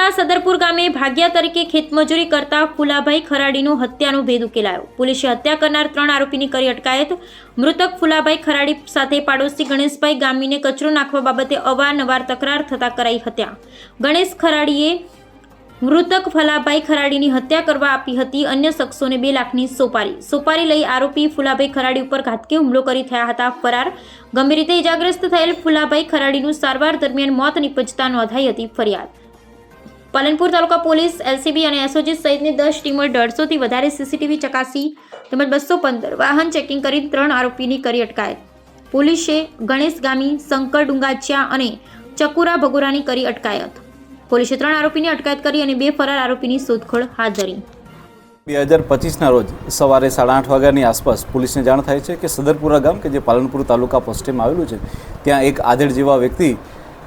સુરતના સદરપુર ગામે ભાગ્યા તરીકે ખેતમજૂરી કરતા ફુલાભાઈ ખરાડીનું હત્યાનો ભેદ ઉકેલાયો। પોલીસે હત્યા કરનાર 3 આરોપીની કરી અટકાયત। મૃતક ફુલાભાઈ ખરાડી સાથે પાડોશી ગણેશભાઈ ગામીને કચરો નાખવા બાબતે અવારનવાર તકરાર થતા કરાઈ હત્યા। ગણેશ ખરાડીએ મૃતક ફુલાભાઈ ખરાડીની હત્યા કરવા આપી હતી અન્ય શખ્સોને 2 લાખની સોપારી લઈ આરોપી ફુલાભાઈ ખરાડી ઉપર ઘાતકી હુમલો કરી થયા હતા ફરાર। ગંભીર રીતે ઇજાગ્રસ્ત થયેલ ફુલાભાઈ ખરાડીનું સારવાર દરમિયાન મોત નિપજતા નોંધાઈ હતી ફરિયાદ। પાલનપુર તાલુકા પોલીસ એલસીબી અને એસઓજી સહિતની 10 ટીમોએ 150થી વધારે સીસીટીવી ચકાસી તેમજ 215 વાહન ચેકિંગ કરી 3 આરોપીની કરી અટકાયત। પોલીસે ગણેશ ગામી, શંકર ડુંગાચિયા અને ચકુરા ભગોરાની કરી અટકાયત। પોલીસે 3 આરોપીની અટકાયત કરી અને 2 ફરાર આરોપીની શોધખોળ હાથ ધરી। 2025ના રોજ સવારે 8:30 વાગ્યાની આસપાસ પોલીસને જાણ થાય છે કે સદરપુરા ગામ કે જે પાલનપુર તાલુકા પોસ્ટેમાં આવેલું છે ત્યાં એક આધેડ જેવા વ્યક્તિ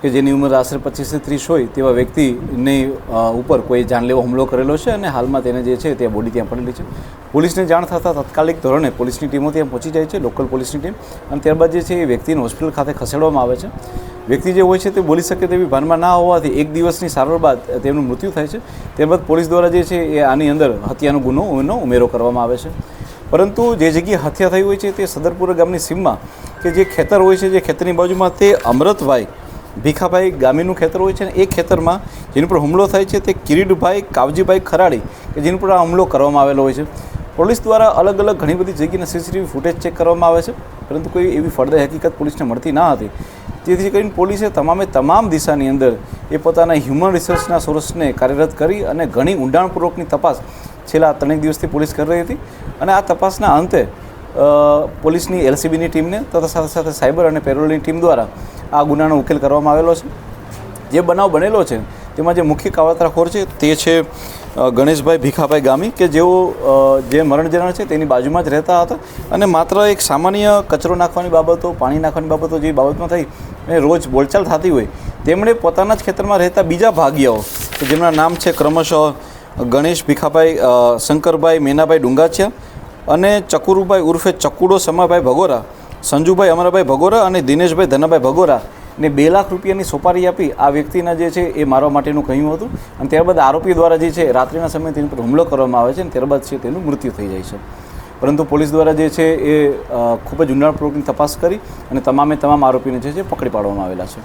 કે જેની ઉંમર આશરે 25 થી 30 હોય તેવા વ્યક્તિની ઉપર કોઈ જાનલેવા હુમલો કરેલો છે અને હાલમાં તેને જે છે તે બોડી ત્યાં પડેલી છે। પોલીસને જાણ થતાં તાત્કાલિક ધોરણે પોલીસની ટીમો ત્યાં પહોંચી જાય છે, લોકલ પોલીસની ટીમ, અને ત્યારબાદ જે છે એ વ્યક્તિને હોસ્પિટલ ખાતે ખસેડવામાં આવે છે। વ્યક્તિ જે હોય છે તે બોલી શકે તેવી ભાનમાં ના હોવાથી 1 દિવસની સારવાર બાદ તેમનું મૃત્યુ થાય છે। ત્યારબાદ પોલીસ દ્વારા જે છે એ આની અંદર હત્યાનો ગુનો ઉમેરો કરવામાં આવે છે। પરંતુ જે જગ્યાએ હત્યા થઈ હોય છે તે સદરપુરા ગામની સીમમાં કે જે ખેતર હોય છે, જે ખેતરની બાજુમાં તે અમરતભાઈ ભીખાભાઈ ગામીનું ખેતર હોય છે, અને એ ખેતરમાં જેની પર હુમલો થાય છે તે કિરીટભાઈ કાવજીભાઈ ખરાડી કે જેની પર આ હુમલો કરવામાં આવેલો હોય છે। પોલીસ દ્વારા અલગ અલગ ઘણી બધી જગ્યાના સીસીટીવી ફૂટેજ ચેક કરવામાં આવે છે, પરંતુ કોઈ એવી ફળદાયી હકીકત પોલીસને મળતી ન હતી। જેથી કરીને પોલીસે તમામ દિશાની અંદર એ પોતાના હ્યુમન રિસોર્સના સોર્સને કાર્યરત કરી અને ઘણી ઊંડાણપૂર્વકની તપાસ છેલ્લા 3 દિવસથી પોલીસ કરી રહી હતી। અને આ તપાસના અંતે પોલીસની એલસીબીની ટીમને તથા સાથે સાથે સાયબર અને પેરોલની ટીમ દ્વારા આ ગુનાનો ઉકેલ કરવામાં આવેલો છે। જે બનાવ બનેલો છે તેમાં જે મુખ્ય કાવતરાખોર છે તે છે ગણેશભાઈ ભીખાભાઈ ગામી કે જેઓ જે મરણ જનાર છે તેની બાજુમાં જ રહેતા હતા, અને માત્ર એક સામાન્ય કચરો નાખવાની બાબતો, પાણી નાખવાની બાબતો જે બાબતમાં થઈ અને રોજ બોલચાલ થતી હોય, તેમણે પોતાના જ ખેતરમાં રહેતા બીજા ભાગીયાઓ કે જેમના નામ છે ક્રમશઃ ગણેશ ભીખાભાઈ, શંકરભાઈ મેનાભાઈ ડુંગાચિયા અને ચકુરુભાઈ ઉર્ફે ચકુડો સમાભાઈ ભગોરા, સંજુભાઈ અમરાભાઈ ભગોરા અને દિનેશભાઈ ધનાભાઈ ભગોરા ને 2 લાખ રૂપિયાની સોપારી આપી આ વ્યક્તિના જે છે એ મારવા માટેનું કહ્યું હતું, અને ત્યારબાદ આરોપી દ્વારા જે છે રાત્રિના સમયે તેની પર હુમલો કરવામાં આવે છે, અને ત્યારબાદ છે તેનું મૃત્યુ થઈ જાય છે। પરંતુ પોલીસ દ્વારા જે છે એ ખૂબ જ ઊંડાણપૂર્વકની તપાસ કરી અને તમામ આરોપીને જે છે પકડી પાડવામાં આવેલા છે।